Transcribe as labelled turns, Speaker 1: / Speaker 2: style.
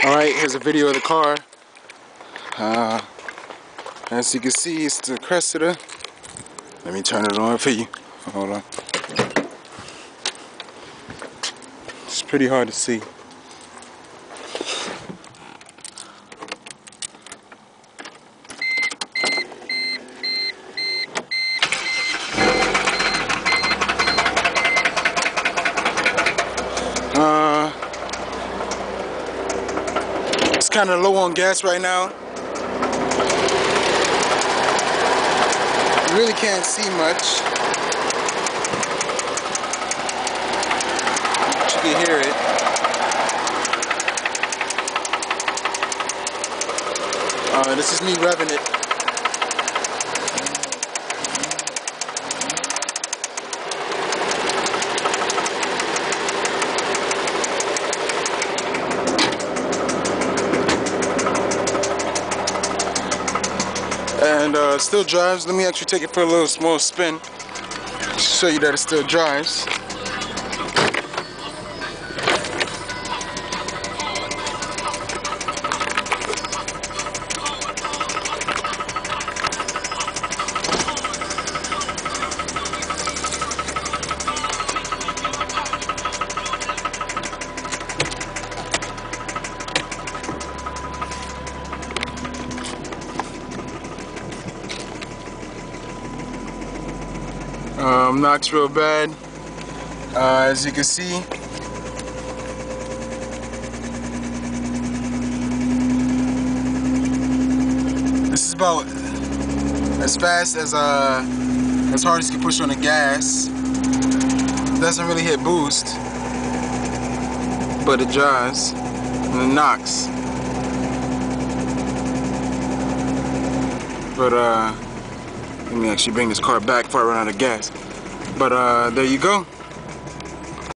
Speaker 1: Alright, here's a video of the car. As you can see, it's the Cressida. Let me turn it on for you. Hold on. It's pretty hard to see. It's kind of low on gas right now. You really can't see much, but you can hear it. This is me revving it. And it still drives. Let me actually take it for a little small spin. Show you that it still drives. Knocks real bad, as you can see. This is about as fast as hard as you can push on the gas. Doesn't really hit boost, but it drives and it knocks. But let me actually bring this car back before I run out of gas. But there you go.